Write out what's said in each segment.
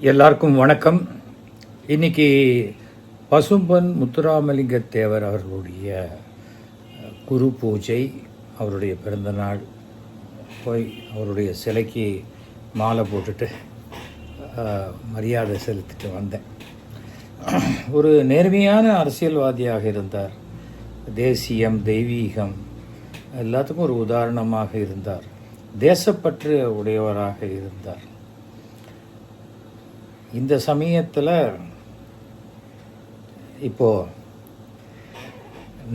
எல்லாருக்கும் வணக்கம். இன்னைக்கு பசும்பொன் முத்துராமலிங்க தேவர் அவர்களுடைய குரு பூஜை, அவருடைய பிறந்தநாள். போய் அவருடைய சிலைக்கு மாலை போட்டுட்டு மரியாதை செலுத்திட்டு வந்தேன். ஒரு நேர்மையான அரசியல்வாதியாக இருந்தார். தேசியம், தெய்வீகம் எல்லாத்துக்கும் ஒரு உதாரணமாக இருந்தார். தேசப்பற்று உடையவராக இருந்தார். இந்த சமயத்தில் இப்போது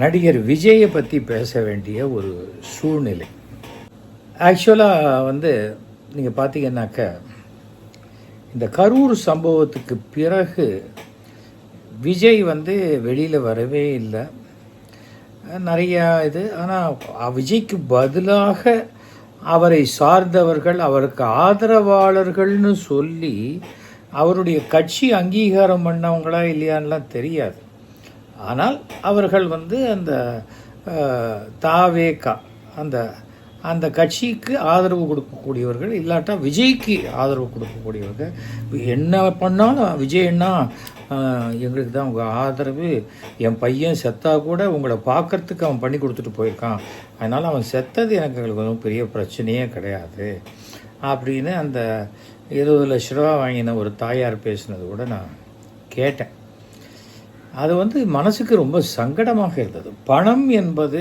நடிகர் விஜயை பற்றி பேச வேண்டிய ஒரு சூழ்நிலை. ஆக்சுவலாக நீங்கள் பார்த்தீங்கன்னாக்க, இந்த கரூர் சம்பவத்துக்கு பிறகு விஜய் வெளியில் வரவே இல்லை. நிறையா ஆனால் விஜய்க்கு பதிலாக அவரை சார்ந்தவர்கள், அவருக்கு ஆதரவாளர்கள்னு சொல்லி அவருடைய கட்சி அங்கீகாரம் பண்ணவங்களா இல்லையான்லாம் தெரியாது. ஆனால் அவர்கள் அந்த தாவேகா அந்த கட்சிக்கு ஆதரவு கொடுக்கக்கூடியவர்கள், இல்லாட்டா விஜய்க்கு ஆதரவு கொடுக்கக்கூடியவர்கள். என்ன பண்ணாலும் விஜய் என்ன எங்களுக்கு தான் உங்கள் ஆதரவு, என் பையன் செத்தா கூட உங்களை பார்க்கறதுக்கு அவன் பண்ணி கொடுத்துட்டு போயிருக்கான், அதனால் அவன் செத்தது எனக்கு ஒன்றும் பெரிய பிரச்சனையே கிடையாது அப்படின்னு அந்த 20 லட்ச ரூபா வாங்கின ஒரு தாயார் பேசினது கூட நான் கேட்டேன். அது மனசுக்கு ரொம்ப சங்கடமாக இருந்தது. பணம் என்பது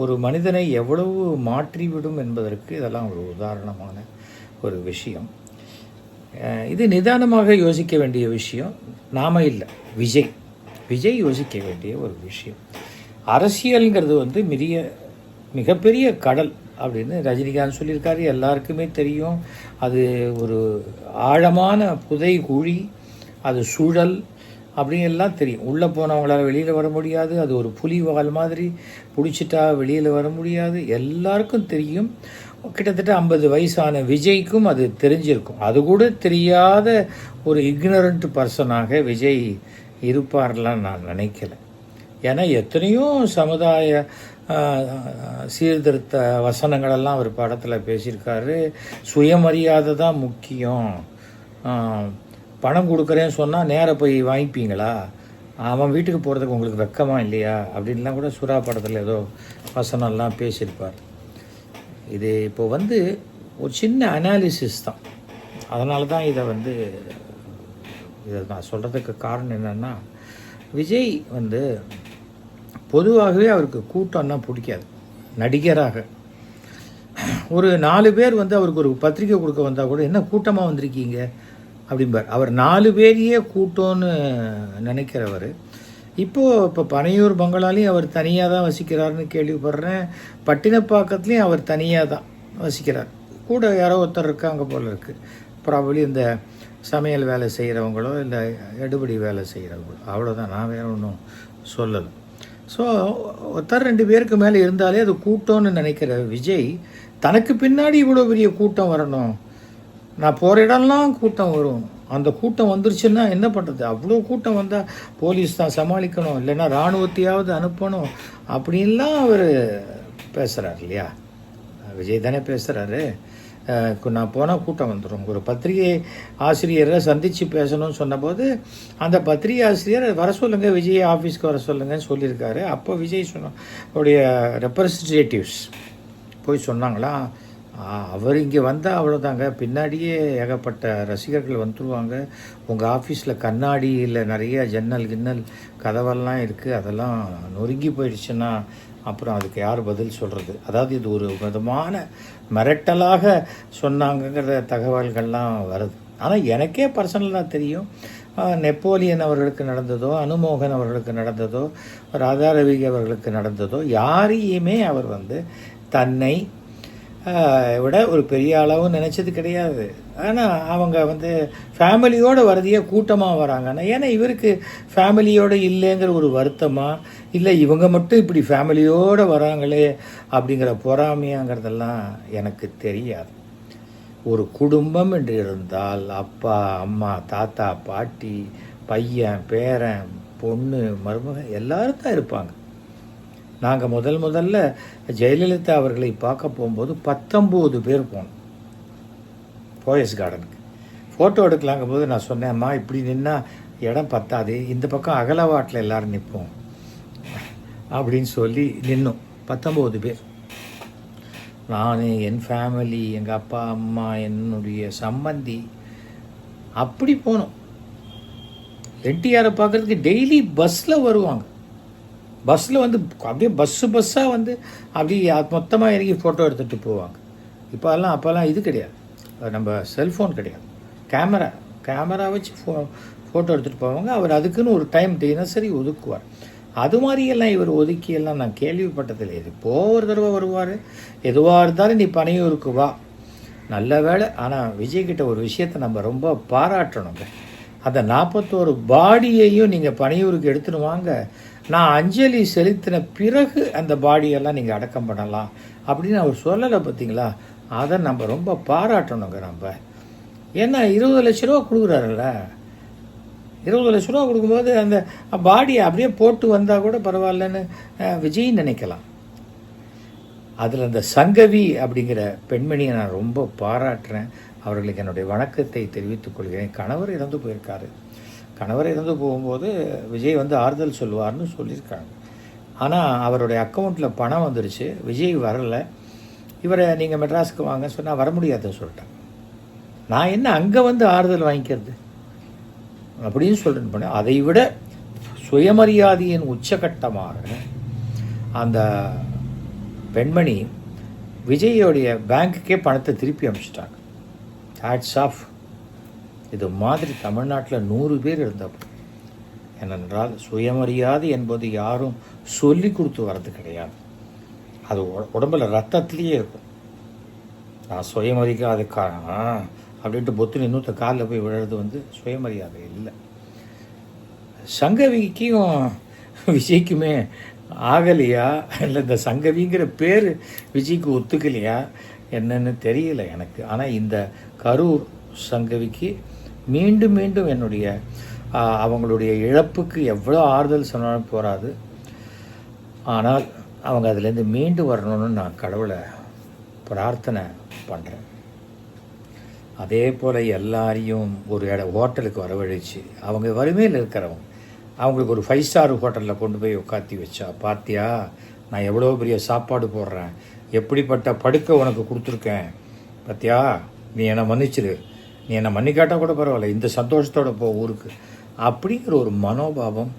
ஒரு மனிதனை எவ்வளவு மாற்றிவிடும் என்பதற்கு இதெல்லாம் ஒரு உதாரணமான ஒரு விஷயம். இது நிதானமாக யோசிக்க வேண்டிய விஷயம். நாம இல்லை, விஜய் யோசிக்க வேண்டிய ஒரு விஷயம். அரசியல்ங்கிறது மிகப்பெரிய கடல் அப்படின்னு ரஜினிகாந்த் சொல்லியிருக்காரு. எல்லாருக்குமே தெரியும். அது ஒரு ஆழமான புதை குழி, அது சுழல் அப்படின்னு எல்லாம் தெரியும். உள்ளே போனவங்களால் வெளியில் வர முடியாது. அது ஒரு புலிவால் மாதிரி பிடிச்சிட்டா வெளியில் வர முடியாது. எல்லாருக்கும் தெரியும். கிட்டத்தட்ட 50 வயசான விஜய்க்கும் அது தெரிஞ்சிருக்கும். அது கூட தெரியாத ஒரு இக்னரண்ட் பர்சனாக விஜய் இருப்பார்லாம் நான் நினைக்கல. ஏன்னா எத்தனையோ சமுதாய சீர்திருத்த வசனங்களெல்லாம் அவர் படத்தில் பேசியிருக்காரு. சுயமரியாதை தான் முக்கியம், பணம் கொடுக்குறேன்னு சொன்னால் நேராக போய் வாங்கிப்பீங்களா, அவன் வீட்டுக்கு போகிறதுக்கு உங்களுக்கு வெக்கமா இல்லையா அப்படின்லாம் கூட சுறா படத்தில் ஏதோ வசனம்லாம் பேசியிருப்பார். இது இப்போ ஒரு சின்ன அனாலிசிஸ் தான். அதனால தான் இதை நான் சொல்கிறதுக்கு காரணம் என்னென்னா, விஜய் பொதுவாகவே அவருக்கு கூட்டம்னா பிடிக்காது. நடிகராக ஒரு 4 பேர் அவருக்கு ஒரு பத்திரிக்கை கொடுக்க வந்தால் கூட என்ன கூட்டமாக வந்திருக்கீங்க அப்படிம்பார். அவர் 4 பேரையே கூட்டம்னு நினைக்கிறவர். இப்போ பனையூர் பங்களாலையும் அவர் தனியாக தான் வசிக்கிறாருன்னு கேள்விப்படுறேன். பட்டினப்பாக்கத்துலேயும் அவர் தனியாக தான் வசிக்கிறார். கூட யாரோ ஒருத்தர் இருக்காங்க போல் இருக்குது. ப்ராபப்ளி இந்த சமையல் வேலை செய்கிறவங்களோ இல்லை எடுபடி வேலை செய்கிறவங்களோ, அவ்வளோதான். நான் வேறு ஒன்றும் சொல்லலை. ஸோ ஒருத்தர் 2 பேருக்கு மேலே இருந்தாலே அது கூட்டம்னு நினைக்கிற விஜய், தனக்கு பின்னாடி இவ்வளோ பெரிய கூட்டம் வரணும், நான் போகிற இடம்லாம் கூட்டம் வரும், அந்த கூட்டம் வந்துருச்சுன்னா என்ன பண்ணுறது, அவ்வளோ கூட்டம் வந்தால் போலீஸ் தான் சமாளிக்கணும், இல்லைன்னா இராணுவத்தையாவது அனுப்பணும் அப்படின்லாம் அவர் பேசுகிறார் இல்லையா. விஜய் தானே பேசுகிறாரு. நான் போனால் கூட்டம் வந்துடும். ஒரு பத்திரிகை ஆசிரியரை சந்தித்து பேசணும்னு சொன்னபோது அந்த பத்திரிகை ஆசிரியர் வர சொல்லுங்கள், விஜய் ஆஃபீஸ்க்கு வர சொல்லுங்கன்னு சொல்லியிருக்காரு. அப்போ விஜய் அவருடைய ரெப்ரசன்டேட்டிவ்ஸ் போய் சொன்னாங்களா, அவர் இங்கே வந்தால் அவ்வளோதாங்க, பின்னாடியே ஏகப்பட்ட ரசிகர்கள் வந்துடுவாங்க, உங்கள் ஆஃபீஸில் கண்ணாடியில் நிறைய ஜன்னல் கிண்ணல் கதவெல்லாம் இருக்குது, அதெல்லாம் நொறுங்கி போயிடுச்சுன்னா அப்புறம் அதுக்கு யார் பதில் சொல்கிறது. அதாவது இது ஒரு விதமான மிரட்டலாக சொன்னாங்கங்கிற தகவல்கள்லாம் வருது. ஆனால் எனக்கே பர்சனலாக தெரியும், நெப்போலியன் அவர்களுக்கு நடந்ததோ, அனுமோகன் அவர்களுக்கு நடந்ததோ, ராதாரவி அவர்களுக்கு நடந்ததோ, யாரையுமே அவர் தன்னை விட ஒரு பெரிய அளவும் நினச்சது கிடையாது. ஆனால் அவங்க ஃபேமிலியோடு வரதையே கூட்டமாக வராங்கன்னா, ஏன்னா இவருக்கு ஃபேமிலியோடு இல்லைங்கிற ஒரு வருத்தமா, இல்லை இவங்க மட்டும் இப்படி ஃபேமிலியோடு வராங்களே அப்படிங்கிற பொறாமையாங்கிறதெல்லாம் எனக்கு தெரியாது. ஒரு குடும்பம் என்று இருந்தால் அப்பா, அம்மா, தாத்தா, பாட்டி, பையன், பேரன், பொண்ணு, மருமகன் எல்லாரும் தான் இருப்பாங்க. நாங்கள் முதல்ல ஜெயலலிதா அவர்களை பார்க்க போகும்போது 19 பேர் போனோம் போயஸ் கார்டனுக்கு. ஃபோட்டோ எடுக்கலாங்கும் போது நான் சொன்னேன், அம்மா இப்படி நின்னா இடம் பத்தாது, இந்த பக்கம் அகலவாட்டில் எல்லோரும் நிற்போம் அப்படின்னு சொல்லி நின்னோம். 19 பேர். நான், என் ஃபேமிலி, எங்கள் அப்பா அம்மா, என்னுடைய சம்பந்தி, அப்படி போனோம். என்டிஆரை பார்க்குறதுக்கு டெய்லி பஸ்ஸில் வருவாங்க. பஸ்ஸில் வந்து அப்படியே பஸ்ஸாக வந்து அப்படியே மொத்தமாக இறங்கி ஃபோட்டோ எடுத்துகிட்டு போவாங்க. அப்போல்லாம் இது கிடையாது, நம்ம செல்ஃபோன் கிடையாது, கேமரா வச்சு ஃபோட்டோ எடுத்துகிட்டு போவாங்க. அவர் அதுக்குன்னு ஒரு டைம் தினசரி ஒதுக்குவார். அது மாதிரியெல்லாம் இவர் ஒதுக்கியெல்லாம் நான் கேள்விப்பட்டதில்லை. எப்போ ஒரு தடவை வருவார். எதுவாக இருந்தாலும் நீ பனையூருக்கு வா. நல்ல வேலை. ஆனால் விஜய்கிட்ட ஒரு விஷயத்தை நம்ம ரொம்ப பாராட்டணுங்க. அந்த 41 பாடியையும் நீங்கள் பனையூருக்கு எடுத்துன்னு வாங்க, நான் அஞ்சலி செலுத்தின பிறகு அந்த பாடியெல்லாம் நீங்கள் அடக்கம் பண்ணலாம் அப்படின்னு அவர் சொல்லலை. பார்த்தீங்களா? அதை நம்ம ரொம்ப பாராட்டணுங்க. நம்ம ஏன்னா 20 லட்ச ரூபா கொடுக்குறாருல்ல, 20 லட்ச ரூபா கொடுக்கும்போது அந்த பாடியை அப்படியே போட்டு வந்தால் கூட பரவாயில்லன்னு விஜய் நினைக்கலாம். அதில் அந்த சங்கவி அப்படிங்கிற பெண்மணியை நான் ரொம்ப பாராட்டுறேன். அவர்களுக்கு என்னுடைய வணக்கத்தை தெரிவித்துக் கொள்கிறேன். கணவர் இறந்து போயிருக்காரு. கணவர் இறந்து போகும்போது விஜய் வந்து ஆறுதல் சொல்லுவார்னு சொல்லியிருக்காங்க. ஆனால் அவருடைய அக்கௌண்ட்டில் பணம் வந்துருச்சு, விஜய் வரலை. இவரை நீங்கள் மெட்ராஸுக்கு வாங்க சொன்னால் வர முடியாதுன்னு சொல்லிட்டாங்க. நான் என்ன அங்கே வந்து ஆறுதல் வாங்கிக்கிறது அப்படின்னு சொல்லிட்டு போனேன். அதை விட சுயமரியாதையின் உச்சகட்டமாக அந்த பெண்மணி விஜயோடைய பேங்க்குக்கே பணத்தை திருப்பி அனுப்பிச்சிட்டாங்க. Hats off. இது மாதிரி தமிழ்நாட்டில் 100 பேர் இருந்தப்போ. ஏனென்றால் சுயமரியாதை என்பது யாரும் சொல்லி கொடுத்து வர்றது கிடையாது. அது உடம்புல ரத்தத்திலேயே இருக்கும். நான் சுயமரியாதைக்காரன் அப்படின்ட்டு பொத்து இன்னொருத்த காலில் போய் விழுறது வந்து சுயமரியாதை இல்லை. சங்கவிக்கும் விஜய்க்குமே ஆகலையா, இல்லை இந்த சங்கவிங்கிற பேர் விஜய்க்கு ஒத்துக்கலையா என்னன்னு தெரியல எனக்கு. ஆனால் இந்த கரூர் சங்கவிக்கு மீண்டும் மீண்டும் என்னுடைய அவங்களுடைய இழப்புக்கு எவ்வளோ ஆறுதல் சொன்னாலும் போகாது. ஆனால் அவங்க அதுலேருந்து மீண்டு வரணும்னு நான் கடவுளை பிரார்த்தனை பண்ணுறேன். அதே போல் எல்லாரையும் ஒரு ஹோட்டலுக்கு வரவழைச்சு, அவங்க வறுமையில் இருக்கிறவங்க, அவங்களுக்கு ஒரு 5 ஸ்டார் ஹோட்டலில் கொண்டு போய் உட்காத்தி வச்சா, பார்த்தியா நான் எவ்வளோ பெரிய சாப்பாடு போடுறேன், எப்படிப்பட்ட படுக்கை உனக்கு கொடுத்துருக்கேன், பார்த்தியா நீ என்னை மன்னிச்சிரு, நீ என்னை மன்னிக்காட்டால் கூட பரவாயில்ல, இந்த சந்தோஷத்தோடு போ ஊருக்கு அப்படிங்கிற ஒரு மனோபாவம்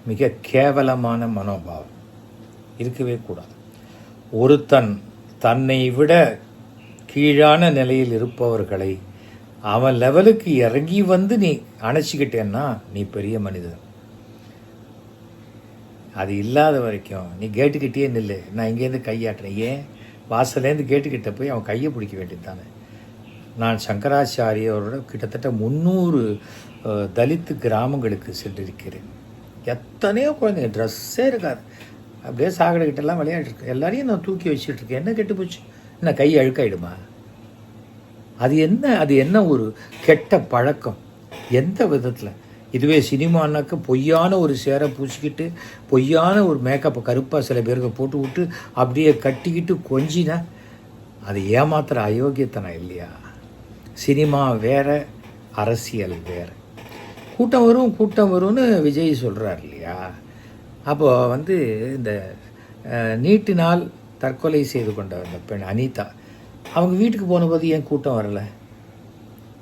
மிக கேவலமான மனோபாவம் இருக்கவே கூடாது. ஒருத்தன் தன்னை விட கீழான நிலையில் இருப்பவர்களை அவன் லெவலுக்கு இறங்கி வந்து நீ அணைச்சிக்கிட்டேன்னா நீ பெரிய மனிதன். அது இல்லாத வரைக்கும் நீ கேட்டுக்கிட்டே நில்லு. நான் இங்கேருந்து கையாட்டுறேன். ஏன் வாசலேருந்து கேட்டுக்கிட்ட போய் அவன் கையை பிடிக்க வேண்டியது தானே. நான் சங்கராச்சாரியரோட கிட்டத்தட்ட 300 தலித்து கிராமங்களுக்கு சென்றிருக்கிறேன். எத்தனையோ குழந்தைங்க ட்ரெஸ்ஸே இருக்காது, அப்படியே சாக்கடைக்கிட்டெல்லாம் விளையாடிருக்கேன். எல்லாரையும் நான் தூக்கி வச்சுட்டு இருக்கேன். என்ன கெட்டு போச்சு? என்ன கை அழுக்காயிடுமா? அது என்ன ஒரு கெட்ட பழக்கம்? எந்த விதத்தில்? இதுவே சினிமானாக்க பொய்யான ஒரு சேரை பூச்சிக்கிட்டு, பொய்யான ஒரு மேக்கப்பை கருப்பாக சில பேருக்கு போட்டு விட்டு அப்படியே கட்டிக்கிட்டு கொஞ்சினா அது ஏமாத்துகிற அயோக்கியத்தனம் இல்லையா? சினிமா வேற, அரசியல் வேறு. கூட்டம் வரும்னு விஜய் சொல்கிறார் இல்லையா? அப்போது வந்து இந்த நீட்டினால் தற்கொலை செய்து கொண்ட அந்த பெண் அனிதா, அவங்க வீட்டுக்கு போனபோது ஏன் கூட்டம் வரலை?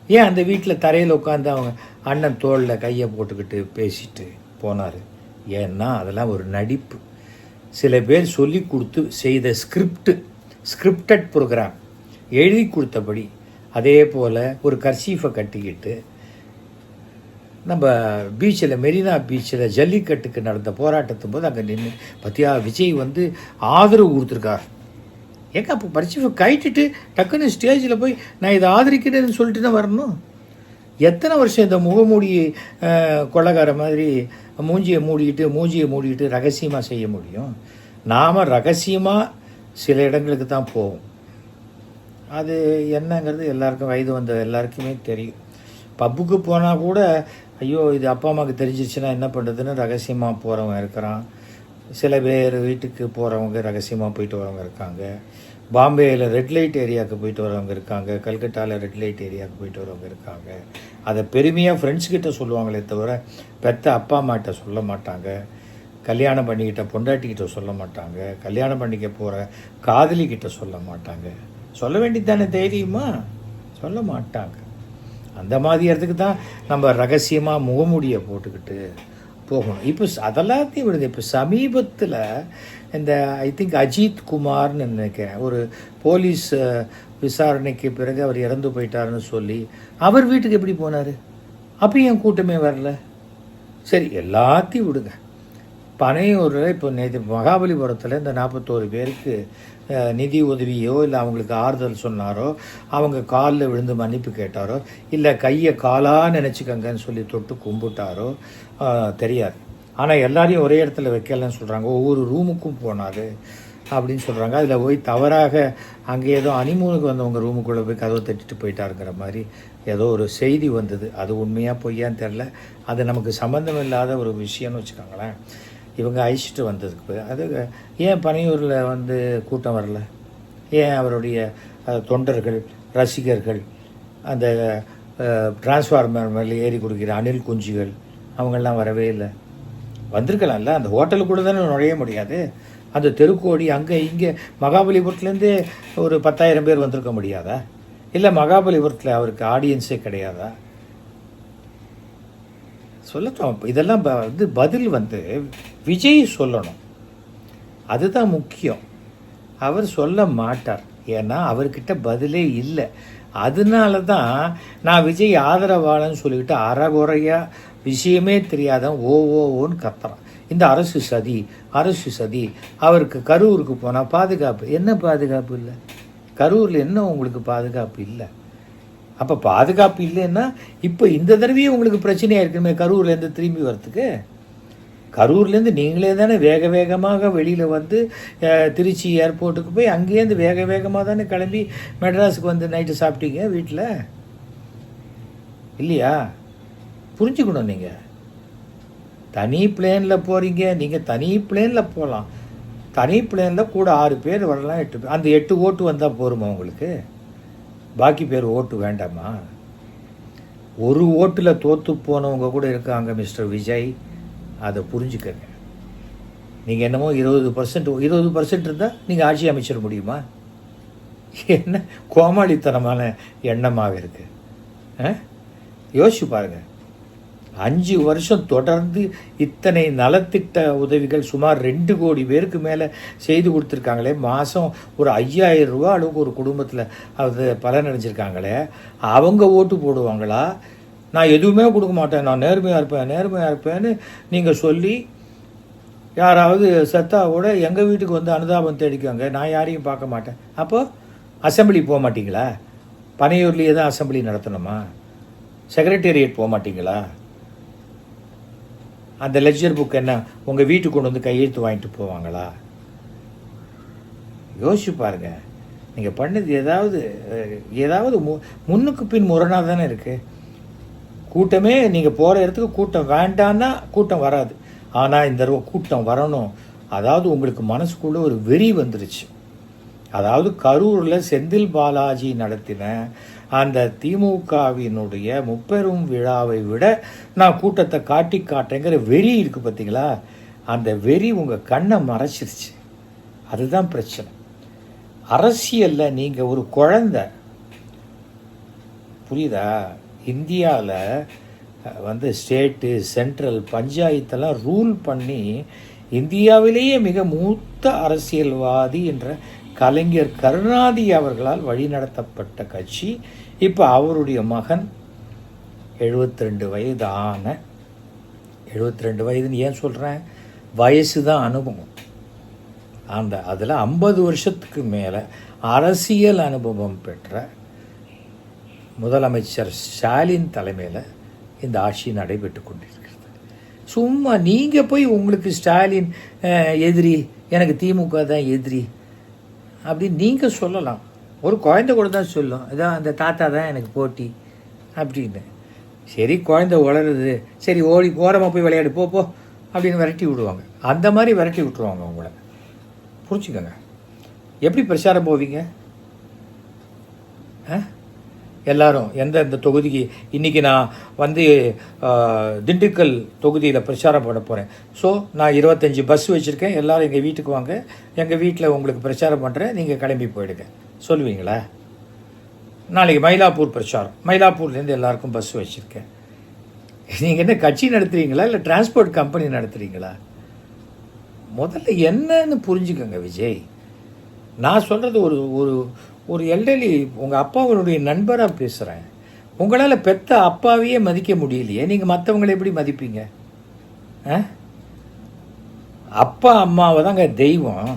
ஏன் அந்த வீட்டில் தரையில் உட்காந்து அவங்க அண்ணன் தோளில் கையை போட்டுக்கிட்டு பேசிட்டு போனார்? ஏன்னா அதெல்லாம் ஒரு நடிப்பு. சில பேர் சொல்லி கொடுத்து செய்த ஸ்கிரிப்டட் ப்ரோக்ராம், எழுதி கொடுத்தபடி. அதே போல் ஒரு கர்சீஃபை கட்டிக்கிட்டு நம்ம பீச்சில், மெரினா பீச்சில் ஜல்லிக்கட்டுக்கு நடந்த போராட்டத்தும் போது அங்கே நின்று பத்தியா விஜய் வந்து ஆதரவு கொடுத்துருக்கார். ஏங்க அப்போ பரிசீஃபை கைட்டுட்டு டக்குன்னு ஸ்டேஜில் போய் நான் இதை ஆதரிக்கிறேன்னு சொல்லிட்டு தான் வரணும்? எத்தனை வருஷம் இந்த முகமூடி கொள்ளக்கார மாதிரி மூஞ்சியை மூடிக்கிட்டு ரகசியமாக செய்ய முடியும்? நாம் ரகசியமாக சில இடங்களுக்கு தான் போவோம். அது என்னங்கிறது எல்லாருக்கும், வயது வந்த எல்லாருக்குமே தெரியும். பப்புக்கு போனால் கூட ஐயோ இது அப்பா அம்மாவுக்கு தெரிஞ்சிச்சுன்னா என்ன பண்ணுறதுன்னு ரகசியமாக போகிறவங்க இருக்கிறான். சில பேர் வீட்டுக்கு போகிறவங்க ரகசியமாக போயிட்டு வரவங்க இருக்காங்க. பாம்பேயில் ரெட் லைட் ஏரியாவுக்கு போயிட்டு வரவங்க இருக்காங்க. கல்கட்டாவில் ரெட் லைட் ஏரியாவுக்கு போயிட்டு வரவங்க இருக்காங்க. அதை பெருமையாக ஃப்ரெண்ட்ஸ்கிட்ட சொல்லுவாங்களே தவிர பெற்ற அப்பா அம்மாட்ட சொல்ல மாட்டாங்க, கல்யாணம் பண்ணிக்கிட்ட பொண்டாட்டிக்கிட்ட சொல்ல மாட்டாங்க, கல்யாணம் பண்ணிக்க போகிற காதலிக்கிட்ட சொல்ல மாட்டாங்க. சொல்ல வேண்டியது தானே தைரியமா? சொல்ல மாட்டாங்க. அந்த மாதிரி இடத்துக்கு தான் நம்ம ரகசியமாக முகமூடியை போட்டுக்கிட்டு போகணும். இப்போ அதெல்லாத்தையும் விடுங்க. இப்போ சமீபத்தில் இந்த ஐ திங்க் அஜித் குமார்னு நினைக்கிறேன், ஒரு போலீஸ் விசாரணைக்கு பிறகு அவர் இறந்து போயிட்டாருன்னு சொல்லி அவர் வீட்டுக்கு எப்படி போனார்? அப்பயும் என் கூட்டமே வரல. சரி, எல்லாத்தையும் விடுங்க. பனையூரில் இப்போ நேற்று மகாபலிபுரத்தில் இந்த 41 பேருக்கு நிதி உதவியோ இல்லை அவங்களுக்கு ஆறுதல் சொன்னாரோ, அவங்க காலில் விழுந்து மன்னிப்பு கேட்டாரோ, இல்லை கையை காலாக நினச்சிக்கங்கன்னு சொல்லி தொட்டு கும்பிட்டாரோ தெரியாது. ஆனால் எல்லாரையும் ஒரே இடத்துல வைக்கலன்னு சொல்கிறாங்க. ஒவ்வொரு ரூமுக்கும் போனார் அப்படின்னு சொல்கிறாங்க. அதில் போய் தவறாக அங்கே ஏதோ அனிமூனுக்கு வந்தவங்க ரூமுக்குள்ளே போய் கதவை தட்டிட்டு போயிட்டாருங்கிற மாதிரி ஏதோ ஒரு செய்தி வந்தது. அது உண்மையாக பொய்யான்னு தெரில. அது நமக்கு சம்மந்தம் இல்லாத ஒரு விஷயம்னு வச்சுக்கோங்களேன். இவங்க அழிச்சிட்டு வந்ததுக்கு அது ஏன் பனையூரில் வந்து கூட்டம் வரல? ஏன் அவருடைய தொண்டர்கள், ரசிகர்கள், அந்த டிரான்ஸ்ஃபார்மர் மேலே ஏறி கொடுக்குற அணில் குஞ்சுகள் அவங்கெல்லாம் வரவே இல்லை? வந்திருக்கலாம்ல. அந்த ஹோட்டலுக்கு கூட தானே நுழைய முடியாது. அந்த தெருக்கோடி அங்கே இங்கே மகாபலிபுரத்துலேருந்து ஒரு 10,000 பேர் வந்திருக்க முடியாதா? இல்லை மகாபலிபுரத்தில் அவருக்கு ஆடியன்ஸே கிடையாதா? சொல்லட்டும். இதெல்லாம் வந்து பதில் வந்து விஜய் சொல்லணும். அதுதான் முக்கியம். அவர் சொல்ல மாட்டார். ஏன்னா அவர்கிட்ட பதிலே இல்லை. அதனால தான் நான் விஜய் ஆதரவாளன்னு சொல்லிக்கிட்டு அறகுறையாக விஷயமே தெரியாதான் ஓன்னு கத்துறான். இந்த அரசு சதி, அரசு சதி. அவருக்கு கரூருக்கு போனால் பாதுகாப்பு. என்ன பாதுகாப்பு இல்லை? கரூரில் என்ன உங்களுக்கு பாதுகாப்பு இல்லை? அப்போ பாதுகாப்பு இல்லைன்னா இப்போ இந்த தடவையும் உங்களுக்கு பிரச்சனையாக இருக்குமே கரூர்லேருந்து திரும்பி வரத்துக்கு. கரூர்லேருந்து நீங்களே தானே வேக வேகமாக வெளியில் வந்து திருச்சி ஏர்போர்ட்டுக்கு போய் அங்கேருந்து வேக வேகமாக தானே கிளம்பி மெட்ராஸுக்கு வந்து நைட்டு சாப்பிட்டீங்க வீட்டில், இல்லையா? புரிஞ்சுக்கணும். நீங்கள் தனி பிளேனில் போகிறீங்க. நீங்கள் தனி பிளேனில் போகலாம். தனி பிளேனில் கூட 6 பேர் வரலாம், 8 பேர். அந்த 8 ஓட்டு வந்தால் போருமா உங்களுக்கு? பாக்கி பேர் ஓட்டு வேண்டாமா? ஒரு ஓட்டில் தோற்று போனவங்க கூட இருக்காங்க மிஸ்டர் விஜய். அதை புரிஞ்சுக்கங்க. நீங்கள் என்னமோ 20% இருந்தால் நீங்கள் ஆட்சி அமைச்சிட முடியுமா? என்ன கோமாளித்தனமான எண்ணமாக இருக்குது. யோசிச்சு பாருங்கள். 5 வருஷம் தொடர்ந்து இத்தனை நலத்திட்ட உதவிகள் சுமார் 2 கோடி பேருக்கு மேலே செய்து கொடுத்துருக்காங்களே. மாதம் ஒரு 5,000 ரூபா அளவுக்கு ஒரு குடும்பத்தில் அது பலனடைஞ்சிருக்காங்களே. அவங்க ஓட்டு போடுவாங்களா? நான் எதுவுமே கொடுக்க மாட்டேன், நான் நேர்மையாக இருப்பேன்னு நீங்கள் சொல்லி யாராவது செத்தா கூட எங்கள் வீட்டுக்கு வந்து அனுதாபம் தேடிக்குவாங்க, நான் யாரையும் பார்க்க மாட்டேன். அப்போது அசம்பிளி போக மாட்டீங்களா? பனையூர்லேயே தான் அசம்பிளி நடத்தணுமா? செக்ரட்டேரியட் போக மாட்டீங்களா? அந்த லெட்ஜர் புக் என்ன உங்கள் வீட்டுக்கு கொண்டு வந்து கையெழுத்து வாங்கிட்டு போவாங்களா? யோசிச்சு பாருங்க. நீங்கள் பண்ணது ஏதாவது முன்னுக்கு பின் முரணாக தானே இருக்குது. கூட்டமே நீங்கள் போகிற இடத்துக்கு கூட்டம் வேண்டான்னா கூட்டம் வராது. ஆனால் இந்த தடவை கூட்டம் வரணும். அதாவது உங்களுக்கு மனசுக்குள்ளே ஒரு வெறி வந்துருச்சு. அதாவது கரூரில் செந்தில் பாலாஜி நடத்தின அந்த திமுகவினுடைய முப்பெரும் விழாவை விட நான் கூட்டத்தை காட்டுறேங்கிற வெறி இருக்குது பார்த்தீங்களா? அந்த வெறி உங்கள் கண்ணை மறைச்சிருச்சு. அதுதான் பிரச்சனை. அரசியலில் நீங்கள் ஒரு குழந்தை, புரியுதா? இந்தியாவில் வந்து ஸ்டேட்டு, சென்ட்ரல், பஞ்சாயத்தெல்லாம் ரூல் பண்ணி இந்தியாவிலேயே மிக மூத்த அரசியல்வாதி என்ற கலைஞர் கருணாநிதி அவர்களால் வழிநடத்தப்பட்ட கட்சி. இப்போ அவருடைய மகன் 72 வயது ஆன, 72 வயதுன்னு ஏன் சொல்கிறேன்? வயசு தான் அனுபவம். அதில் 50 வருஷத்துக்கு மேலே அரசியல் அனுபவம் பெற்ற முதலமைச்சர் ஸ்டாலின் தலைமையில் இந்த ஆட்சி நடைபெற்று கொண்டிருக்கிறது. சும்மா நீங்கள் போய் உங்களுக்கு ஸ்டாலின் எதிரி, எனக்கு திமுக தான் எதிரி அப்படின்னு நீங்கள் சொல்லலாம். ஒரு குழந்தை கூட தான் சொல்லும், இதான் அந்த தாத்தா தான் எனக்கு போட்டி அப்படின்னு. சரி, குழந்தை வளருது, சரி ஓரமாக போய் விளையாடு போ அப்படின்னு விரட்டி விடுவாங்க. அந்த மாதிரி விரட்டி விட்டுருவாங்க உங்களை. புரிச்சுக்கோங்க. எப்படி பிரச்சாரம் போவீங்க? எல்லாரும் எந்தெந்த தொகுதிக்கு இன்றைக்கி நான் வந்து திண்டுக்கல் தொகுதியில் பிரச்சாரம் பண்ண போகிறேன். ஸோ நான் 25 பஸ் வச்சுருக்கேன், எல்லோரும் எங்கள் வீட்டுக்கு வாங்க, எங்கள் வீட்டில் உங்களுக்கு பிரச்சாரம் பண்ணுறேன், நீங்கள் கிளம்பி போயிடுங்க சொல்லுவீங்களா? நாளைக்கு மயிலாப்பூர் பிரச்சாரம், மயிலாப்பூர்லேருந்து எல்லாருக்கும் பஸ் வச்சுருக்கேன். நீங்கள் என்ன கட்சி நடத்துகிறீங்களா இல்லை டிரான்ஸ்போர்ட் கம்பெனி நடத்துகிறீங்களா? முதல்ல என்னன்னு புரிஞ்சுக்கோங்க விஜய். நான் சொல்கிறது ஒரு ஒரு ஒரு எல்டர்லி உங்கள் அப்பாவுடைய நண்பராக பேசுகிறேன். உங்களால் பெத்த அப்பாவையே மதிக்க முடியலையே, நீங்கள் மற்றவங்களை எப்படி மதிப்பீங்க? அப்பா அம்மாவை தாங்க தெய்வம்.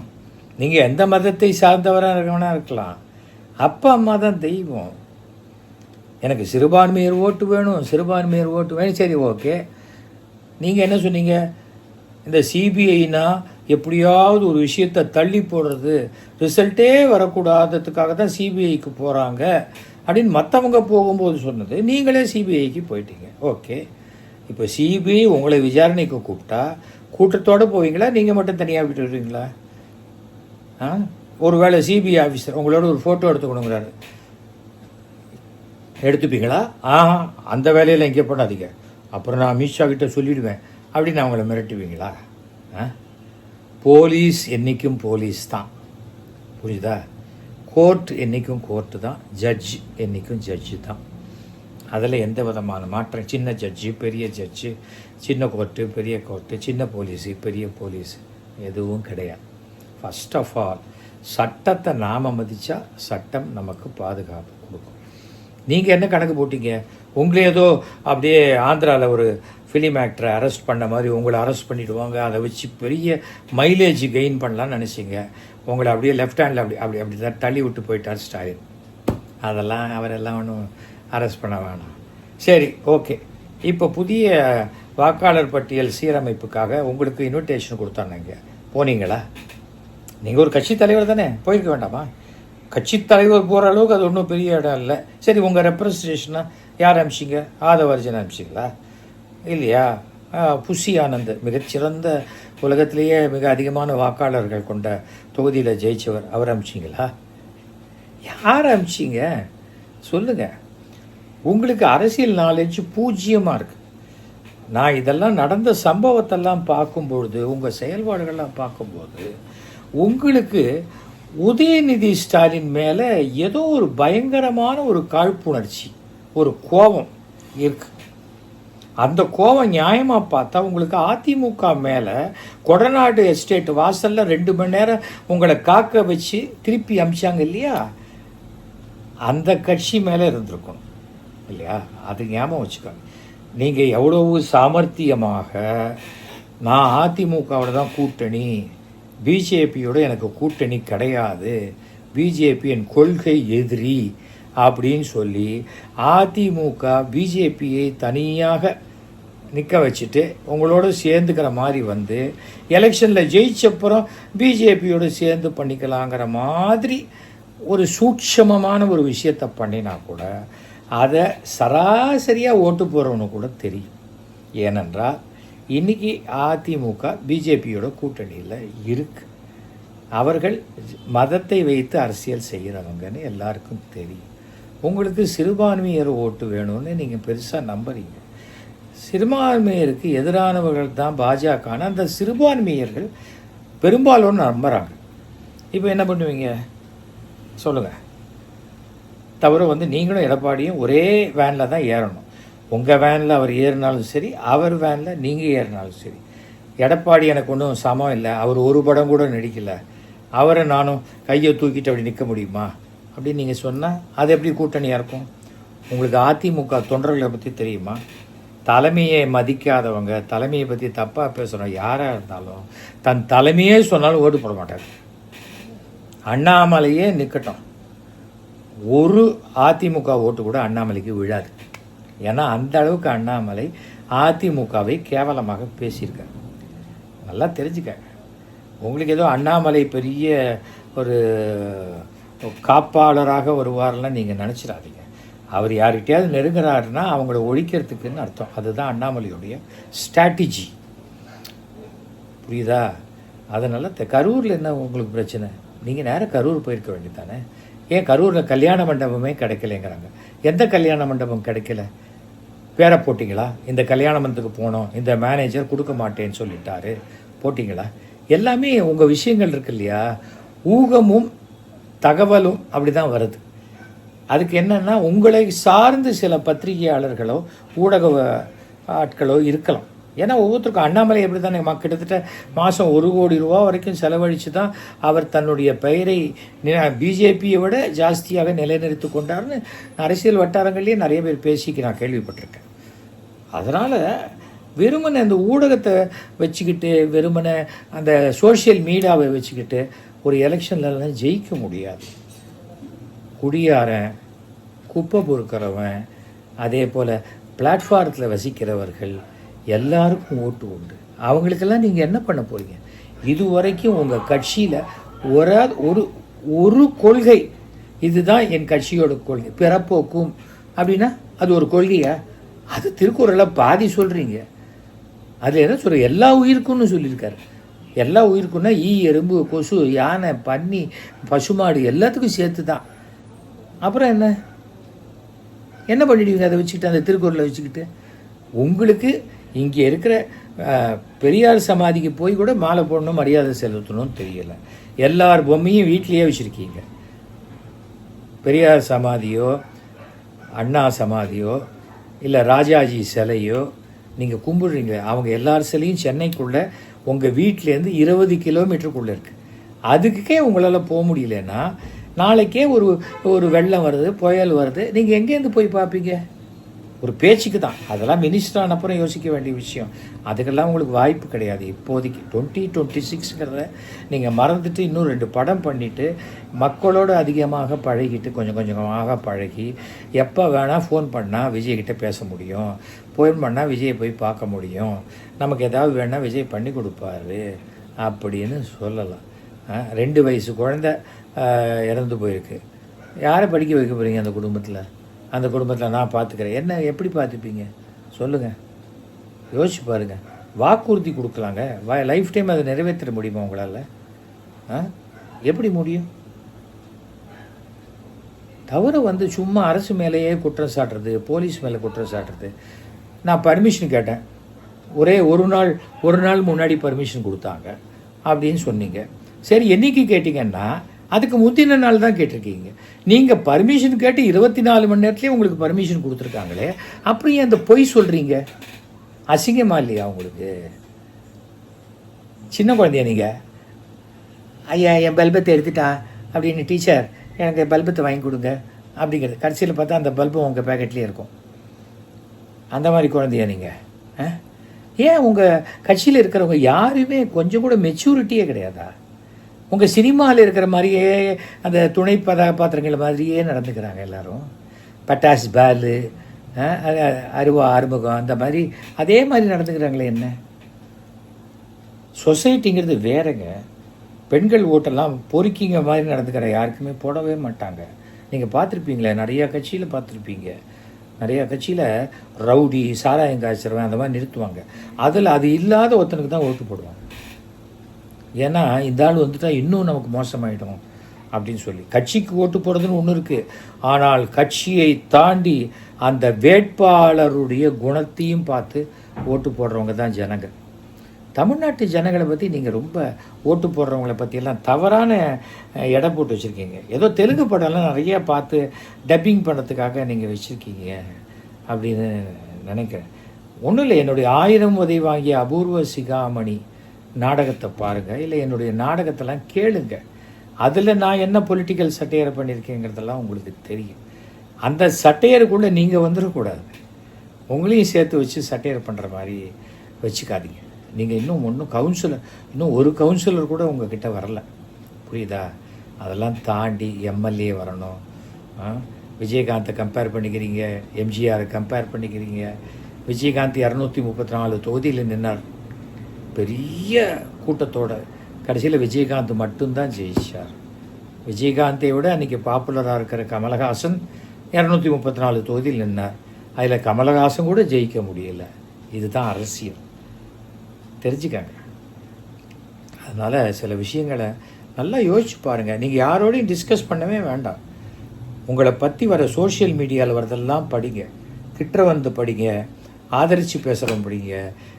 நீங்கள் எந்த மதத்தை சார்ந்தவராக இருக்கவனா இருக்கலாம், அப்பா அம்மா தான் தெய்வம். எனக்கு சிறுபான்மையர் ஓட்டு வேணும், சிறுபான்மையர் ஓட்டு வேணும், சரி ஓகே. நீங்கள் என்ன சொன்னீங்க? இந்த சிபிஐனா எப்படியாவது ஒரு விஷயத்தை தள்ளி போடுறது, ரிசல்ட்டே வரக்கூடாததுக்காக தான் சிபிஐக்கு போகிறாங்க அப்படின்னு மற்றவங்க போகும்போது சொன்னது, நீங்களே சிபிஐக்கு போயிட்டீங்க. ஓகே, இப்போ சிபிஐ உங்களை விசாரணைக்கு கூப்பிட்டா கூட்டத்தோடு போவீங்களா, நீங்கள் மட்டும் தனியாக விட்டு வருவீங்களா? ஒரு வேளை சிபிஐ ஆஃபீஸர் உங்களோட ஒரு ஃபோட்டோ எடுத்துக்கணுங்கிறாரு, எடுத்துப்பீங்களா? அந்த வேலையில் இங்கே பண்ணாதீங்க, அப்புறம் நான் அமித்ஷா கிட்ட சொல்லிவிடுவேன் அப்படின்னு அவங்கள மிரட்டுவீங்களா? போலீஸ் என்றைக்கும் போலீஸ் தான், புரியுதா? கோர்ட் என்றைக்கும் கோர்ட்டு தான், ஜட்ஜ் என்றைக்கும் ஜட்ஜு தான். அதில் எந்த விதமான மாற்றம், சின்ன ஜட்ஜு பெரிய ஜட்ஜு, சின்ன கோர்ட்டு பெரிய கோர்ட்டு, சின்ன போலீஸு பெரிய போலீஸ் எதுவும் கிடையாது. ஃபஸ்ட் ஆஃப் ஆல் சட்டத்தை நாம் மதித்தா சட்டம் நமக்கு பாதுகாப்பு கொடுக்கும். நீங்கள் என்ன கணக்கு போட்டீங்க? உங்களே ஏதோ அப்படியே ஆந்திராவில் ஒரு ஃபிலிம் ஆக்டரை அரெஸ்ட் பண்ண மாதிரி உங்களை அரெஸ்ட் பண்ணிவிடுவாங்க, அதை வச்சு பெரிய மைலேஜ் கெயின் பண்ணலான்னு நினச்சிங்க. உங்களை அப்படியே லெஃப்ட் ஹேண்டில் அப்படி தான் தள்ளி விட்டு போயிட்டார் ஸ்டாலின். அதெல்லாம் அவரெல்லாம் ஒன்றும் அரெஸ்ட் பண்ண வேணாம். சரி ஓகே. இப்போ புதிய வாக்காளர் பட்டியல் சீரமைப்புக்காக உங்களுக்கு இன்விடேஷன் கொடுத்தாங்க, போனீங்களா? நீங்கள் ஒரு கட்சி தலைவர் தானே, போயிருக்க வேண்டாமா? கட்சி தலைவர் போகிற அளவுக்கு அது ஒன்றும் பெரிய இடம் இல்லை. சரி, உங்கள் ரெப்ரசன்டேஷனாக யார் அனுப்பிச்சிங்க? ஆதவர்ஜன் அனுப்பிச்சிங்களா? இல்லையா? புஷி ஆனந்த், மிகச்சிறந்த உலகத்திலேயே மிக அதிகமான வாக்காளர்கள் கொண்ட தொகுதியில் ஜெயிச்சவர், அவர் அனுப்பிச்சிங்களா? யார் அனுப்பிச்சிங்க சொல்லுங்கள். உங்களுக்கு அரசியல் நாலேஜ் பூஜ்ஜியமாக இருக்குது. நான் இதெல்லாம் நடந்த சம்பவத்தெல்லாம் பார்க்கும்பொழுது, உங்கள் செயல்பாடுகள்லாம் பார்க்கும்போது உங்களுக்கு உதயநிதி ஸ்டாலின் மேலே ஏதோ ஒரு பயங்கரமான ஒரு காழ்ப்புணர்ச்சி, ஒரு கோபம் இருக்கு. அந்த கோபம் நியாயமாக பார்த்தா உங்களுக்கு அதிமுக மேலே கொடநாடு எஸ்டேட் வாசலில் 2 மணி நேரம் உங்களை காக்க வச்சு திருப்பி அமிச்சாங்க இல்லையா, அந்த கட்சி மேலே இருந்திருக்கும் இல்லையா? அது ஞாபகம் வச்சுக்கோங்க. நீங்கள் எவ்வளவு சாமர்த்தியமாக நான் அதிமுகவோட தான் கூட்டணி, பிஜேபியோட எனக்கு கூட்டணி கிடையாது, பிஜேபி என் கொள்கை எதிரி அப்படின்னு சொல்லி அதிமுக பிஜேபியை தனியாக நிற்க வச்சுட்டு உங்களோட சேர்ந்துக்கிற மாதிரி வந்து எலெக்ஷனில் ஜெயிச்சப்புறம் பிஜேபியோடு சேர்ந்து பண்ணிக்கலாங்கிற மாதிரி ஒரு சூட்சமமான ஒரு விஷயத்தை பண்ணினா கூட அதை சராசரியாக ஓட்டு போகிறவனு கூட தெரியும். ஏனென்றால் இன்றைக்கி அதிமுக பிஜேபியோட கூட்டணியில் இருக்குது. அவர்கள் மதத்தை வைத்து அரசியல் செய்கிறவங்கன்னு எல்லாருக்கும் தெரியும். உங்களுக்கு சிறுபான்மையர் ஓட்டு வேணும்னு நீங்கள் பெருசாக நம்புறீங்க. சிறுபான்மையருக்கு எதிரானவர்கள் தான் பாஜகன்னு அந்த சிறுபான்மையர்கள் பெரும்பாலும் நம்புகிறாங்க. இப்போ என்ன பண்ணுவீங்க சொல்லுங்கள்? தவிர வந்து நீங்களும் எடப்பாடியும் ஒரே வேனில் தான் ஏறணும். உங்கள் வேனில் அவர் ஏறினாலும் சரி, அவர் வேனில் நீங்கள் ஏறினாலும் சரி. எடப்பாடி எனக்கு ஒன்றும் சமம் இல்லை, அவர் ஒரு படம் கூட நடிக்கலை, அவரை நானும் கையை தூக்கிட்டு அப்படி நிற்க முடியுமா அப்படின்னு நீங்கள் சொன்னால் அது எப்படி கூட்டணியாக இருக்கும்? உங்களுக்கு அதிமுக தொண்டர்களை பற்றி தெரியுமா? தலைமையை மதிக்காதவங்க, தலைமையை பற்றி தப்பாக பேசுகிறோம் யாராக இருந்தாலும் தன் தலைமையே சொன்னாலும் ஓட்டு போட மாட்டார். அண்ணாமலையே நிற்கட்டும், ஒரு அதிமுக ஓட்டு கூட அண்ணாமலைக்கு விழாது. ஏன்னா அந்த அளவுக்கு அண்ணாமலை அதிமுகவை கேவலமாக பேசியிருக்கார். நல்லா தெரிஞ்சுக்க. உங்களுக்கு ஏதோ அண்ணாமலை பெரிய ஒரு காப்பாளராக வருவார்லாம் நீங்கள் நினச்சிடாதீங்க. அவர் யார்கிட்டையாவது நெருங்குறாருன்னா அவங்கள ஒழிக்கிறதுக்குன்னு அர்த்தம். அதுதான் அண்ணாமலையுடைய ஸ்ட்ராட்டஜி, புரியுதா? அதனால் கரூரில் என்ன உங்களுக்கு பிரச்சனை? நீங்கள் நேராக கரூர் போயிருக்க வேண்டியதானே? ஏன் கரூரில் கல்யாண மண்டபமே கிடைக்கலைங்கிறாங்க. எந்த கல்யாண மண்டபம் கிடைக்கல? வேற போட்டிங்களா? இந்த கல்யாண மண்டபத்துக்கு போனோம், இந்த மேனேஜர் கொடுக்க மாட்டேன்னு சொல்லிட்டாரு, போட்டிங்களா? எல்லாமே உங்கள் விஷயங்கள் இருக்கு இல்லையா, ஊகமும் தகவலும் அப்படி தான் வருது. அதுக்கு என்னென்னா, உங்களை சார்ந்து சில பத்திரிகையாளர்களோ ஊடக ஆட்களோ இருக்கலாம். ஏன்னா ஒவ்வொருத்தருக்கும் அண்ணாமலை எப்படி தானே கிட்டத்தட்ட மாதம் 1 கோடி ரூபா வரைக்கும் செலவழித்து தான் அவர் தன்னுடைய பெயரை பிஜேபியை விட ஜாஸ்தியாக நிலைநிறுத்தி கொண்டார்னு அரசியல் வட்டாரங்கள்லேயே நிறைய பேர் பேசிக்கு நான் கேள்விப்பட்டிருக்கேன். அதனால் வெறுமனை அந்த ஊடகத்தை வச்சுக்கிட்டு, வெறுமனை அந்த சோஷியல் மீடியாவை வச்சுக்கிட்டு ஒரு எலெக்ஷன்லாம் ஜெயிக்க முடியாது. குடியாரன், குப்பை பொறுக்கிறவன், அதே போல் பிளாட்ஃபாரத்தில் வசிக்கிறவர்கள் எல்லாருக்கும் ஓட்டு உண்டு. அவங்களுக்கெல்லாம் நீங்கள் என்ன பண்ண போகிறீங்க? இதுவரைக்கும் உங்கள் கட்சியில் ஒரு கொள்கை, இதுதான் என் கட்சியோட கொள்கை, பிறப்போக்கும் அப்படின்னா அது ஒரு கொள்கையா? அது திருக்குறளில் பாதி சொல்கிறீங்க. அதில் என்ன சொல்கிற? எல்லா உயிருக்கும்னு சொல்லியிருக்காரு. எல்லா உயிருக்குன்னா ஈ, எறும்பு, கொசு, யானை, பன்னி, பசுமாடு எல்லாத்துக்கும் சேர்த்து தான். அப்புறம் என்ன பண்ணிடுவீங்க அதை வச்சுக்கிட்டு, அந்த திருக்குறளை வச்சுக்கிட்டு? உங்களுக்கு இங்கே இருக்கிற பெரியார் சமாதிக்கு போய் கூட மாலை போடணும், மரியாதை செலுத்தணும்னு தெரியல. எல்லார் பொம்மையும் வீட்லேயே வச்சுருக்கீங்க. பெரியார் சமாதியோ, அண்ணா சமாதியோ, இல்லை ராஜாஜி சிலையோ நீங்கள் கும்பிடுறீங்க. அவங்க எல்லார் சிலையும் சென்னைக்குள்ளே உங்கள் வீட்டிலேருந்து 20 கிலோமீட்டருக்குள்ளே இருக்குது. அதுக்கே உங்களால் போக முடியலன்னா, நாளைக்கே ஒரு வெள்ளம் வருது, புயல் வருது, நீங்கள் எங்கேருந்து போய் பார்ப்பீங்க? ஒரு பேச்சுக்கு தான். அதெல்லாம் மினிஸ்டர் ஆனப்புறம் யோசிக்க வேண்டிய விஷயம். அதுக்கெல்லாம் உங்களுக்கு வாய்ப்பு கிடையாது இப்போதைக்கு. 2026ங்கிறத நீங்கள் மறந்துட்டு இன்னும் 2 படம் பண்ணிவிட்டு மக்களோடு அதிகமாக பழகிட்டு, கொஞ்சம் கொஞ்சமாக பழகி, எப்போ வேணால் ஃபோன் பண்ணால் விஜய்கிட்ட பேச முடியும், ஃபோன் பண்ணால் விஜயை போய் பார்க்க முடியும், நமக்கு ஏதாவது வேணால் விஜய் பண்ணி கொடுப்பாரு அப்படின்னு சொல்லலாம். 2 வயசு குழந்தை இறந்து போயிருக்கு. யாரை படிக்க வைக்க போகிறீங்க அந்த குடும்பத்தில்? அந்த குடும்பத்தில் நான் பார்த்துக்கிறேன். என்ன எப்படி பார்த்துப்பீங்க சொல்லுங்கள்? யோசிச்சு பாருங்கள். வாக்குறுதி கொடுக்கலாங்க, லைஃப் டைம் அதை நிறைவேற்ற முடியுமா உங்களால்? எப்படி முடியும்? தவிர சும்மா அரசு மேலேயே குற்றம் சாட்டுறது, போலீஸ் மேலே குற்றம் சாட்டுறது. நான் பர்மிஷன் கேட்டேன், ஒரு நாள் முன்னாடி பர்மிஷன் கொடுத்தாங்க அப்படின்னு சொன்னீங்க. சரி, என்னைக்கு கேட்டிங்கன்னா அதுக்கு முந்தின நாள் தான் கேட்டிருக்கீங்க. நீங்கள் பர்மிஷன் கேட்டு 24 மணி நேரத்துலேயே உங்களுக்கு பர்மிஷன் கொடுத்துருக்காங்களே, அப்புறம் ஏன் அந்த பொய் சொல்கிறீங்க? அசிங்கமா இல்லையா உங்களுக்கு? சின்ன குழந்தையா நீங்கள்? ஐயா என் பல்பத்தை எடுத்துட்டா அப்படின்னு, டீச்சர் எனக்கு பல்பத்தை வாங்கி கொடுங்க அப்படிங்கிறது. கடைசியில் பார்த்தா அந்த பல்பும் உங்கள் பேக்கெட்லேயே இருக்கும். அந்த மாதிரி குழந்தையா நீங்கள்? ஏன் உங்கள் கட்சியில் இருக்கிறவங்க யாருமே கொஞ்சம் கூட மெச்சூரிட்டியே கிடையாதா? உங்கள் சினிமாவில் இருக்கிற மாதிரியே அந்த துணை பாத்திரங்கள் மாதிரியே நடந்துக்கிறாங்க எல்லாரும். பட்டாஸ் பாலு, அறுமுகம், அந்த மாதிரி அதே மாதிரி நடந்துக்கிறாங்களே. என்ன சொசைட்டிங்கிறது வேறங்க. பெண்கள் ஓட்டெல்லாம் பொறுக்கிங்க மாதிரி நடந்துக்கிற யாருக்குமே போடவே மாட்டாங்க. நீங்கள் பார்த்துருப்பீங்களே, நிறையா கட்சியில் பார்த்துருப்பீங்க. நிறையா கட்சியில் ரவுடி, சாராயம் காய்ச்சறவன் அந்த மாதிரி நிறுத்துவாங்க. அதில் அது இல்லாத ஒருத்தனுக்கு தான் ஓட்டு போடுவாங்க. ஏன்னா இந்த ஆள் வந்துட்டா இன்னும் நமக்கு மோசமாயிடும் அப்படின்னு சொல்லி. கட்சிக்கு ஓட்டு போடுறதுன்னு ஒன்று இருக்குது, ஆனால் கட்சியை தாண்டி அந்த வேட்பாளருடைய குணத்தையும் பார்த்து ஓட்டு போடுறவங்க தான் ஜனங்கள். தமிழ்நாட்டு ஜனங்களை பற்றி நீங்கள் ரொம்ப ஓட்டு போடுறவங்களை பற்றியெல்லாம் தவறான எடை போட்டு வச்சுருக்கீங்க. ஏதோ தெலுங்கு படம்லாம் நிறையா பார்த்து டப்பிங் பண்ணுறதுக்காக நீங்கள் வச்சுருக்கீங்க அப்படின்னு நினைக்கிறேன். ஒன்றும் இல்லை, என்னுடைய 1000 உதை வாங்கிய அபூர்வ சிகாமணி நாடகத்தை பாருங்கள், இல்லை என்னுடைய நாடகத்தெல்லாம் கேளுங்க. அதில் நான் என்ன பொலிட்டிக்கல் சட்டையரை பண்ணியிருக்கேங்கிறதெல்லாம் உங்களுக்கு தெரியும். அந்த சட்டையருக்குள்ளே நீங்கள் வந்துடக்கூடாது. உங்களையும் சேர்த்து வச்சு சட்டையர் பண்ணுற மாதிரி வச்சுக்காதீங்க. நீங்கள் இன்னும் ஒரு கவுன்சிலர் கூட உங்ககிட்ட வரல, புரியுதா? அதெல்லாம் தாண்டி எம்எல்ஏ வரணும். விஜயகாந்தை கம்பேர் பண்ணிக்கிறீங்க, எம்ஜிஆரை கம்பேர் பண்ணிக்கிறீங்க. விஜயகாந்த் 234 தொகுதியில் நின்னார் பெரிய கூட்டத்தோட. கடைசியில் விஜயகாந்த் மட்டும்தான் ஜெயிச்சார். விஜயகாந்தை விட அன்றைக்கி பாப்புலராக இருக்கிற கமலஹாசன் 234 தொகுதியில் நின்னார். அதில் கமலஹாசன் கூட ஜெயிக்க முடியல. இதுதான் அரசியல், தெரிஞ்சுக்காங்க. அதனால் சில விஷயங்களை நல்லா யோசிச்சு பாருங்கள். நீங்கள் யாரோடையும் டிஸ்கஸ் பண்ணவே வேண்டாம். உங்களை பற்றி வர சோஷியல் மீடியாவில் வரதெல்லாம் படிங்க, கிட்ட வந்து படிங்க, ஆதரித்து பேசுகிறோம் படிங்க.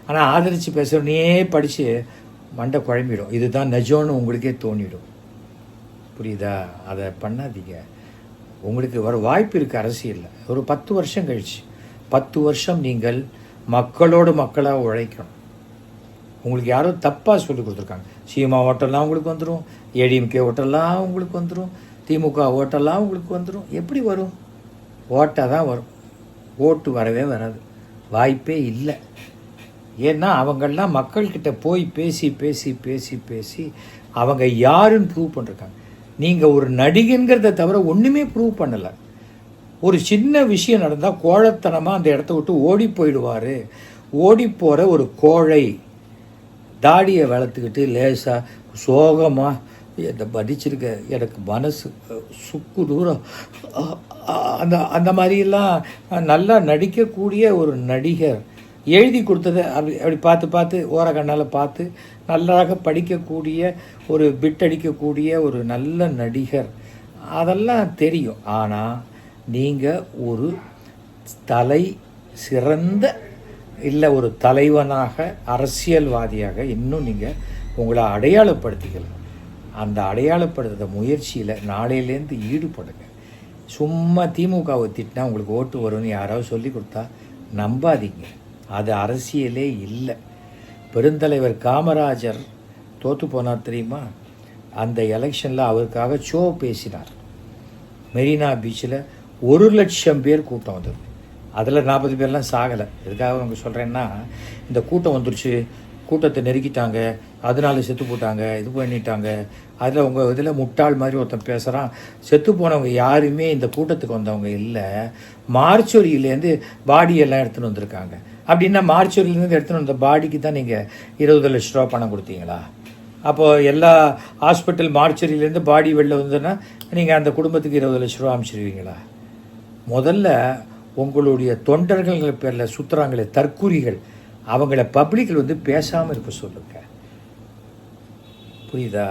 ஆனால் ஆதரித்து பேசுகிறோன்னே படித்து மண்டை குழம்பிடும். இதுதான் நிஜம்னு உங்களுக்கே தோணிடும். புரியுதா? அதை பண்ணாதீங்க. உங்களுக்கு வர வாய்ப்பு இருக்குது அரசியலில். ஒரு 10 வருஷம் கழிச்சு 10 வருஷம் நீங்கள் மக்களோடு மக்களாக உழைக்கணும். உங்களுக்கு யாரோ தப்பாக சொல்லி கொடுத்துருக்காங்க. சீமா ஓட்டெல்லாம் உங்களுக்கு வந்துடும், ஏடிஎம்கே ஓட்டெல்லாம் உங்களுக்கு வந்துடும், திமுக ஓட்டெல்லாம் உங்களுக்கு வந்துடும். எப்படி வரும்? ஓட்டாக தான் வரும். ஓட்டு வரவே வராது, வாய்ப்பே இல்லை. ஏன்னா அவங்கெல்லாம் மக்கள்கிட்ட போய் பேசி பேசி பேசி பேசி அவங்க யாருன்னு ப்ரூவ் பண்ணிருக்காங்க. நீங்கள் ஒரு நடிகங்கிறத தவிர ஒன்றுமே ப்ரூவ் பண்ணலை. ஒரு சின்ன விஷயம் நடந்தால் கோழைத்தனமாக அந்த இடத்த விட்டு ஓடி போயிடுவார். ஓடி போகிற ஒரு கோழை தாடியை வளர்த்துக்கிட்டு லேசாக சோகமாக இந்த படிச்சிருக்க எனக்கு மனசு சுக்கு தூரம் அந்த மாதிரிலாம் நல்லா நடிக்கக்கூடிய ஒரு நடிகர் எழுதி கொடுத்ததை அப்படி பார்த்து பார்த்து ஓர கண்ணால் பார்த்து நல்லாக படிக்கக்கூடிய ஒரு பிட் அடிக்கக்கூடிய ஒரு நல்ல நடிகர், அதெல்லாம் தெரியும். ஆனால் நீங்கள் ஒரு தலை சிறந்த இல்லை ஒரு தலைவனாக அரசியல்வாதியாக இன்னும் நீங்கள் உங்களை அடையாளப்படுத்திக்கலாம். அந்த அடையாளப்படுத்துகிற முயற்சியில் நாளையிலேருந்து ஈடுபடுங்க. சும்மா திமுகவை திட்டினா உங்களுக்கு ஓட்டு வரும்னு யாராவது சொல்லி கொடுத்தா நம்பாதீங்க. அது அரசியலே இல்லை. பெருந்தலைவர் காமராஜர் தோற்று போனார் தெரியுமா? அந்த எலெக்ஷனில் அவருக்காக ஷோ பேசினார். மெரினா பீச்சில் 1,00,000 பேர் கூட்டம் வந்தது. அதில் 40 பேர்லாம் சாகலை. எதுக்காக அவங்க சொல்கிறேன்னா, இந்த கூட்டம் வந்துருச்சு, கூட்டத்தை நெருக்கிட்டாங்க, அதனால செத்து போட்டாங்க, இது பண்ணிட்டாங்க. அதில் உங்கள் இதில் முட்டாள் மாதிரி ஒருத்தன் பேசுகிறான். செத்து போனவங்க யாருமே இந்த கூட்டத்துக்கு வந்தவங்க இல்லை, மார்ச்சொரியிலேருந்து பாடியெல்லாம் எடுத்துகிட்டு வந்திருக்காங்க. அப்படின்னா மார்ச்சொரியிலேருந்து எடுத்துகிட்டு வந்த பாடிக்கு தான் நீங்கள் 20 லட்ச ரூபா பணம் கொடுத்தீங்களா? அப்போது எல்லா ஹாஸ்பிட்டல் மார்ச்சரியிலேருந்து பாடி வெளில வந்ததுன்னா நீங்கள் அந்த குடும்பத்துக்கு 20 லட்ச ரூபா அனுப்பிச்சிடுவீங்களா? முதல்ல உங்களுடைய தொண்டர்கள் பேரில் சுற்றுறாங்களே தற்குறிகள், அவங்கள பப்ளிக்கில் வந்து பேசாமல் இருக்க சொல்லுங்க. புரியுதா?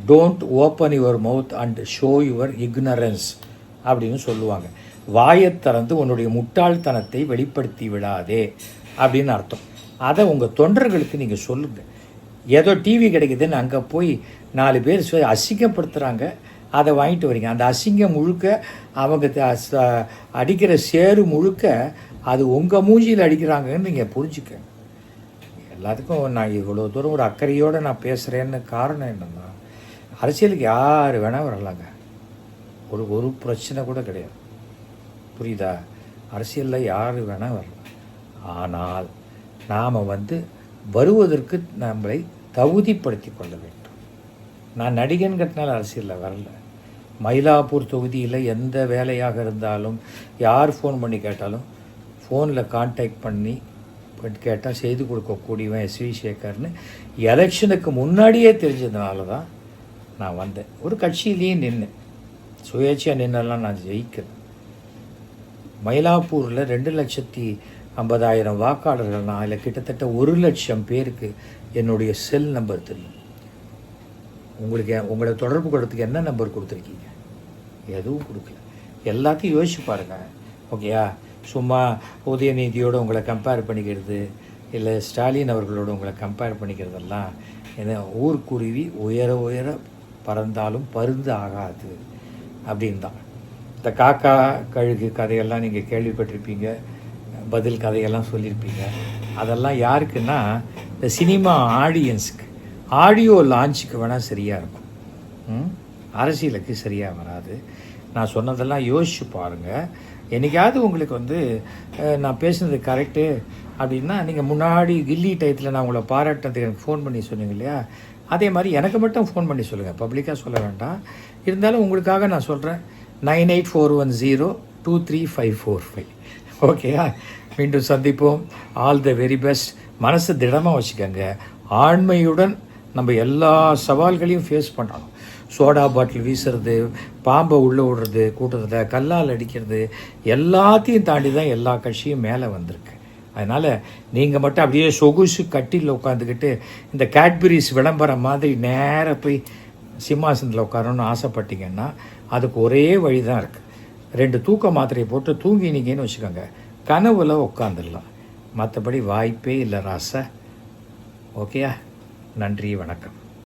Don't open your mouth and show your ignorance அப்படின்னு சொல்லுவாங்க. வாயை திறந்து உன்னுடைய முட்டாள்தனத்தை வெளிப்படுத்தி விடாதே அப்படின்னு அர்த்தம். அதை உங்கள் தொண்டர்களுக்கு நீங்கள் சொல்லுங்கள். ஏதோ டிவி கிடைக்குதுன்னு அங்கே போய் 4 பேர் அசிங்கப்படுத்துகிறாங்க, அதை வாங்கிட்டு வரீங்க. அந்த அசிங்கம் முழுக்க அவங்க அடிக்கிற சேரு முழுக்க அது உங்கள் மூஞ்சியில் அடிக்கிறாங்கன்னு நீங்கள் புரிஞ்சுக்க. எல்லாத்துக்கும் நான் இவ்வளோ தூரம் ஒரு அக்கறையோடு நான் பேசுகிறேன்னு காரணம் என்னென்னா, அரசியலுக்கு யார் வேணால் வரலாங்க, ஒரு பிரச்சனை கூட கிடையாது. புரியுதா? அரசியலில் யார் வேணால் வரலாம். ஆனால் நாம் வருவதற்கு நம்மளை தகுதிப்படுத்தி கொள்ள வேண்டும். நான் நடிகன்கிறதுனால அரசியலில் வரல. மயிலாப்பூர் தொகுதியில் எந்த வேலையாக இருந்தாலும் யார் ஃபோன் பண்ணி கேட்டாலும் ஃபோனில் கான்டாக்ட் பண்ணி கேட்டால் செய்து கொடுக்கக்கூடியவன் எஸ்வி சேகர்னு எலெக்ஷனுக்கு முன்னாடியே தெரிஞ்சதுனால தான் நான் வந்தேன். ஒரு கட்சியிலேயே நின்று சுயேட்சையாக நின்னெல்லாம் நான் ஜெயிக்கிறேன். மயிலாப்பூரில் 2,50,000 வாக்காளர்கள். நான் அதில் கிட்டத்தட்ட 1,00,000 பேருக்கு என்னுடைய செல் நம்பர் தெரியும். உங்களை தொடர்பு கொள்றதுக்கு என்ன நம்பர் கொடுத்துருக்கீங்க? எதுவும் கொடுக்கல. எல்லாத்தையும் யோசிச்சு பாருங்கள். ஓகேயா? சும்மா உதயநிதியோடு உங்களை கம்பேர் பண்ணிக்கிறது, இல்லை ஸ்டாலின் அவர்களோடு உங்களை கம்பேர் பண்ணிக்கிறதெல்லாம் ஏன்னா ஊர்க்குருவி உயர உயர பறந்தாலும் பருந்து ஆகாது அப்படின்னு தான். இந்த காக்கா கழுகு கதையெல்லாம் நீங்கள் கேள்விப்பட்டிருப்பீங்க, பதில் கதையெல்லாம் சொல்லியிருப்பீங்க. அதெல்லாம் யாருக்குன்னா இந்த சினிமா ஆடியன்ஸுக்கு, ஆடியோ லான்ச்சுக்கு வேணால் சரியாக இருக்கும், அரசியலுக்கு சரியாக வராது. நான் சொன்னதெல்லாம் யோசிச்சு பாருங்கள். என்றைக்காவது உங்களுக்கு நான் பேசுனது கரெக்டு அப்படின்னா நீங்கள் முன்னாடி கில்லி டயத்தில் நான் உங்களை பாராட்டுறதுக்கு எனக்கு ஃபோன் பண்ணி சொன்னீங்க இல்லையா, அதே மாதிரி எனக்கு மட்டும் ஃபோன் பண்ணி சொல்லுங்கள், பப்ளிக்காக சொல்ல வேண்டாம். இருந்தாலும் உங்களுக்காக நான் சொல்கிறேன். 9841023545. ஓகேயா? மீண்டும் சந்திப்போம். All the very best. மனசு திடமாக வச்சுக்கோங்க. ஆண்மையுடன் நம்ம எல்லா சவால்களையும் ஃபேஸ் பண்ணணும். சோடா பாட்டில் வீசுறது, பாம்பை உள்ளே விடுறது, கூட்டத்தில் கல்லால் அடிக்கிறது, எல்லாத்தையும் தாண்டி தான் எல்லா கட்சியும் மேலே வந்திருக்கு. அதனால் நீங்கள் மட்டும் அப்படியே சொகுசு கட்டியில் உட்காந்துக்கிட்டு இந்த கேட்பரிஸ் விளம்பரம் மாதிரி நேராக போய் சிம்மாசனத்தில் உட்காரணும்னு ஆசைப்பட்டீங்கன்னா அதுக்கு ஒரே வழி தான் இருக்குது. 2 தூக்க மாத்திரையை போட்டு தூங்கினீங்கன்னு வச்சுக்கோங்க, கனவுல உட்காந்துடலாம். மற்றபடி வாய்ப்பே இல்லை ராசா. ஓகேயா? நன்றி, வணக்கம்.